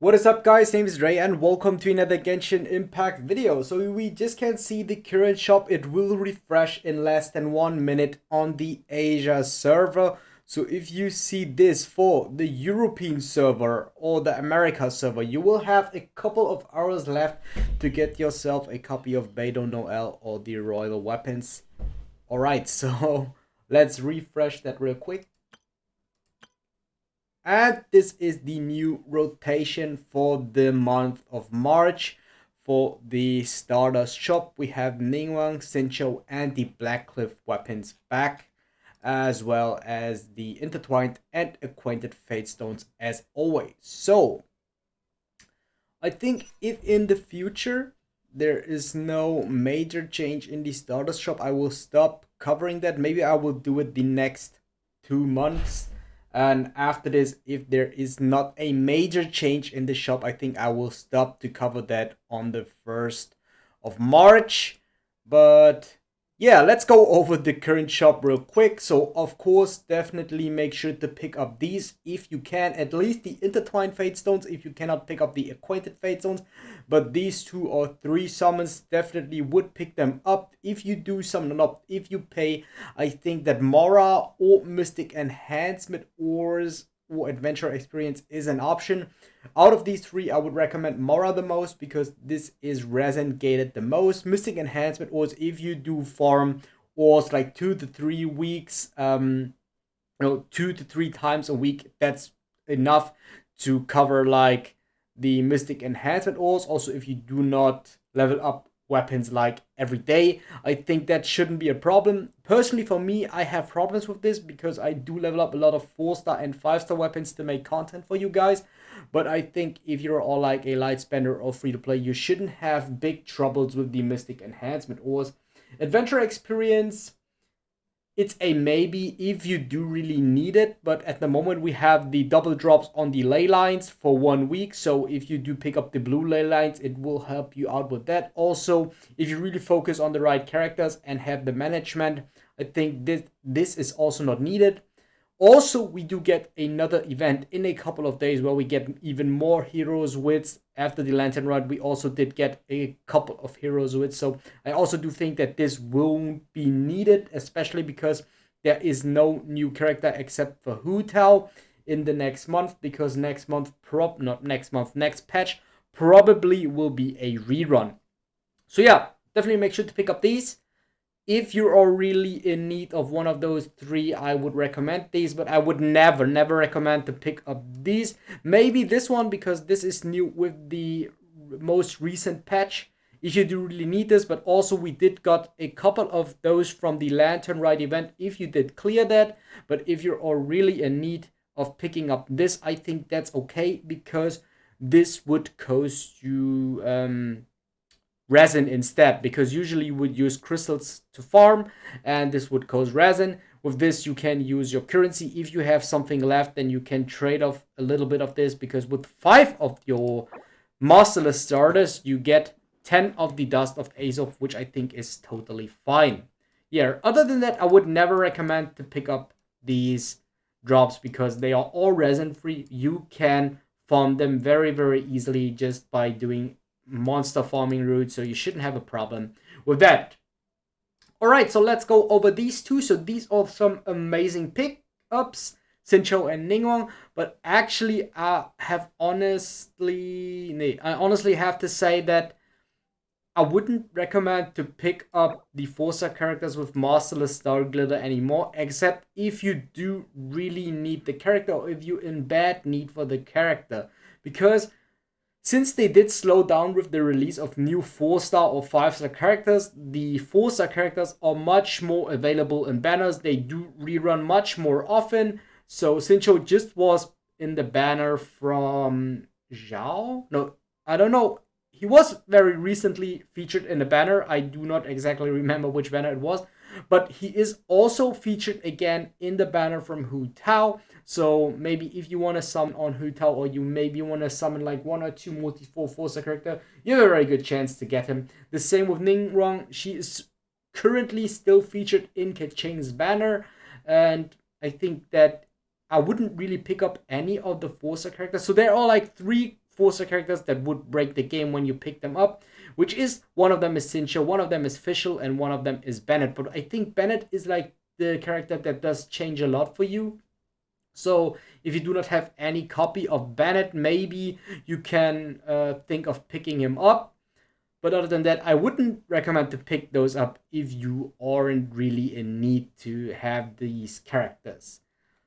What is up, guys? Name is Ray and welcome to another Genshin Impact video. So we just can see the current shop. It will refresh in less than 1 minute on the Asia server. So if you see this for the European server or the America server, you will have a couple of hours left to get yourself a copy of Beidou Noel or the Royal Weapons. Alright, so let's refresh that real quick. And this is the new rotation for the month of March. For the Stardust shop, we have Ningguang, Xinqiu, and the Blackcliff weapons back, as well as the intertwined and acquainted fate stones as always. So I think if in the future there is no major change in the Stardust shop, I will stop covering that. Maybe I will do it the next 2 months. And after this, if there is not a major change in the shop, I think I will stop to cover that on the 1st of March. But yeah, let's go over the current shop real quick. So of course, definitely make sure to pick up these if you can, at least the intertwined fate stones if you cannot pick up the acquainted fate stones. But these 2 or 3 summons definitely would pick them up if you do summon them up. If you pay, I think that Mora or Mystic Enhancement or Adventure Experience is an option. Out of these 3, I would recommend Mora the most because this is resin gated the most. Mystic Enhancement ores, if you do farm ores like 2 to 3 weeks, 2 to 3 times a week, that's enough to cover like the Mystic Enhancement ores. Also, if you do not level up weapons like every day, I think that shouldn't be a problem. Personally, for me, I have problems with this because I do level up a lot of 4-star and 5-star weapons to make content for you guys. But I think if you're all like a light spender or free to play, you shouldn't have big troubles with the Mystic Enhancement ores. Adventure Experience, it's a maybe if you do really need it, but at the moment we have the double drops on the ley lines for 1 week. So if you do pick up the blue ley lines, it will help you out with that. Also, if you really focus on the right characters and have the management, I think this is also not needed. Also, we do get another event in a couple of days where we get even more heroes wits. After the Lantern Ride, we also did get a couple of heroes wits. So I also do think that this won't be needed, especially because there is no new character except for Hu Tao in the next month, because next month, next patch probably will be a rerun. So yeah, definitely make sure to pick up these. If you are really in need of one of those 3, I would recommend these, but I would never recommend to pick up these. Maybe this one because this is new with the most recent patch, if you do really need this. But also we did got a couple of those from the Lantern Ride event if you did clear that. But if you are really in need of picking up this, I think that's okay, because this would cost you resin instead, because usually you would use crystals to farm and this would cost resin. With this you can use your currency. If you have something left, then you can trade off a little bit of this, because with 5 of your masterless Stardust you get 10 of the dust of Azov, which I think is totally fine. Yeah, other than that, I would never recommend to pick up these drops because they are all resin free. You can farm them very easily just by doing monster farming route, so you shouldn't have a problem with that. Alright, so let's go over these 2. So these are some amazing pickups, Xinqiu and Ningguang. But actually, I honestly have to say that I wouldn't recommend to pick up the 4-star characters with Masterless Starglitter anymore, except if you do really need the character or if you're in bad need for the character. Because since they did slow down with the release of new 4-star or 5-star characters, the 4-star characters are much more available in banners. They do rerun much more often. So Xinqiu just was in the banner from Zhao? No, I don't know. He was very recently featured in the banner. I do not exactly remember which banner it was. But he is also featured again in the banner from Hu Tao. So maybe if you want to summon on Hu Tao, or you maybe want to summon like 1 or 2 multi-4 4-star character, you have a very good chance to get him. The same with Ningguang. She is currently still featured in Kechane's banner. And I think that I wouldn't really pick up any of the 4-star characters. So there are like 3 Forza characters that would break the game when you pick them up, which is one of them is Sincho, one of them is Fischl, and one of them is Bennett. But I think Bennett is like the character that does change a lot for you. So if you do not have any copy of Bennett, maybe you can think of picking him up. But other than that, I wouldn't recommend to pick those up if you aren't really in need to have these characters.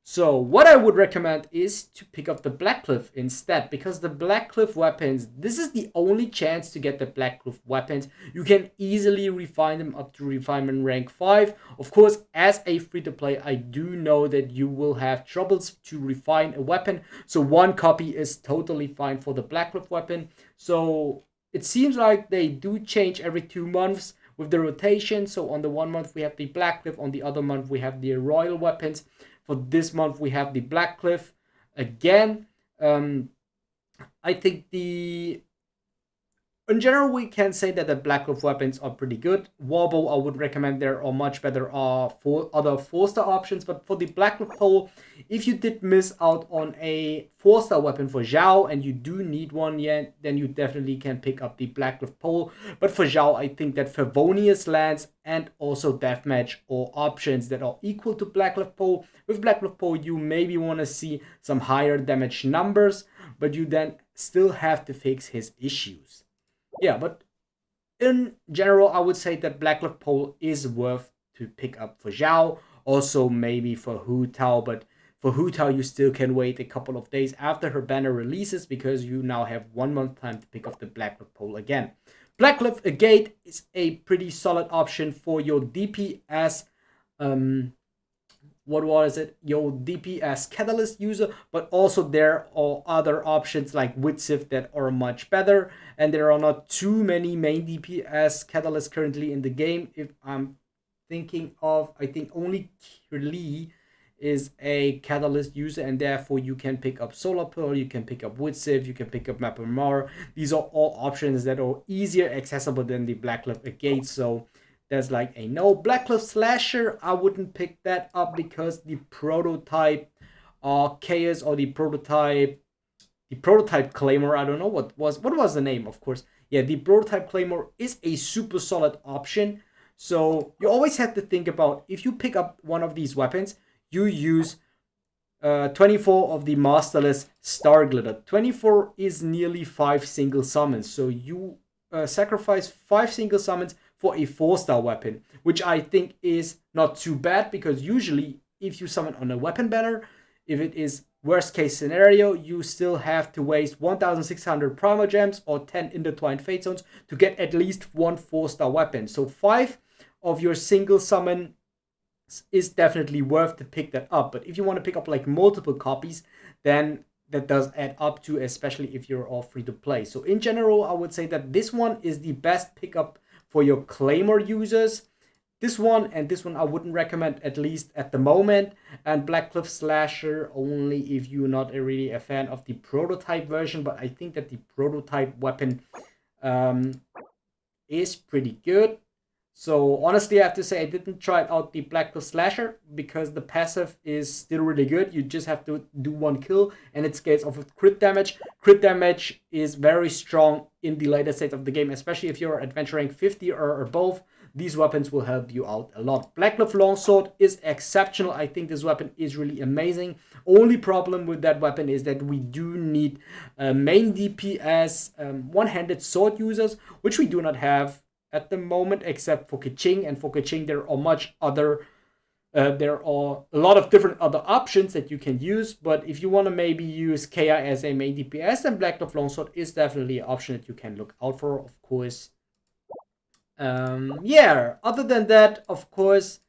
So what I would recommend is to pick up the Blackcliff instead, because the Blackcliff weapons, this is the only chance to get the Blackcliff weapons. You can easily refine them up to refinement rank 5. Of course, as a free-to-play, I do know that you will have troubles to refine a weapon, so one copy is totally fine for the Blackcliff weapon. So it seems like they do change every 2 months with the rotation. So on the 1 month we have the Blackcliff, on the other month we have the Royal weapons. For this month we have the Blackcliff again. I think in general we can say that the Blackcliff weapons are pretty good. Warbow I would recommend. There are much better for other 4-star options, but for the Blackcliff pole, if you did miss out on a 4-star weapon for Zhao and you do need one yet, then you definitely can pick up the Blackcliff pole. But for Zhao, I think that Favonius Lance and also Deathmatch or options that are equal to Blackcliff pole. With Blackcliff pole, you maybe want to see some higher damage numbers, but you then still have to fix his issues. Yeah, but in general, I would say that Blackcliff pole is worth to pick up for Zhao. Also, maybe for Hu Tao, but for Hu Tao, you still can wait a couple of days after her banner releases, because you now have 1 month time to pick up the Blackcliff pole again. Blackcliff Agate is a pretty solid option for your DPS. What was it? Your DPS Catalyst user, but also there are other options like Witsiv that are much better, and there are not too many main DPS Catalysts currently in the game. If I'm thinking of, I think only Kirli is a Catalyst user, and therefore you can pick up Solar Pearl, you can pick up Witsiv, you can pick up Mapamar. These are all options that are easier accessible than the Blackcliff Agate, so there's like a no. Blackcliff Slasher, I wouldn't pick that up because the prototype Chaos or the prototype Claymore, I don't know what was the name, of course. Yeah, the prototype Claymore is a super solid option. So you always have to think about, if you pick up one of these weapons, you use 24 of the Masterless Starglitter. 24 is nearly 5 single summons, so you sacrifice 5 single summons for a 4-star weapon, which I think is not too bad, because usually if you summon on a weapon banner, if it is worst case scenario, you still have to waste 1600 Primogems or 10 intertwined fate zones to get at least 1 4-star weapon. So 5 of your single summon is definitely worth to pick that up. But if you want to pick up like multiple copies, then that does add up to, especially if you're all free to play. So in general, I would say that this one is the best pickup for your Claymore users. This one and this one I wouldn't recommend, at least at the moment. And Blackcliff Slasher only if you're not really a fan of the prototype version. But I think that the prototype weapon is pretty good. So honestly, I have to say I didn't try out the Blackcliff Slasher because the passive is still really good. You just have to do 1 kill and it scales off with crit damage. Crit damage is very strong in the later stage of the game, especially if you're adventure rank 50 or above. These weapons will help you out a lot. Blackcliff Longsword is exceptional. I think this weapon is really amazing. Only problem with that weapon is that we do need main DPS one-handed sword users, which we do not have at the moment, except for Keqing. And for Keqing, there are a lot of different other options that you can use. But if you want to maybe use KI as a main DPS, then Blackcliff Longsword is definitely an option that you can look out for, of course. Yeah, other than that, of course,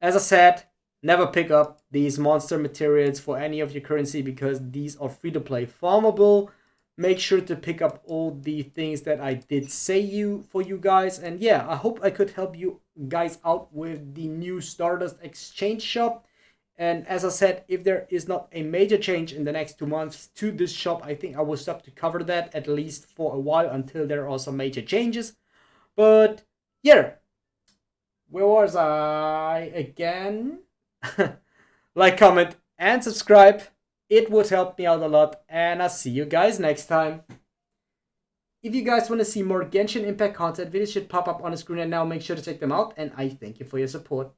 as I said, never pick up these monster materials for any of your currency because these are free to play farmable. Make sure to pick up all the things that I did say for you guys. And yeah, I hope I could help you guys out with the new Stardust exchange shop. And as I said, if there is not a major change in the next 2 months to this shop, I think I will stop to cover that at least for a while until there are some major changes. But yeah, where was I again? Like, comment, and subscribe. It would help me out a lot, and I'll see you guys next time. If you guys want to see more Genshin Impact content, videos should pop up on the screen right now. Make sure to check them out, and I thank you for your support.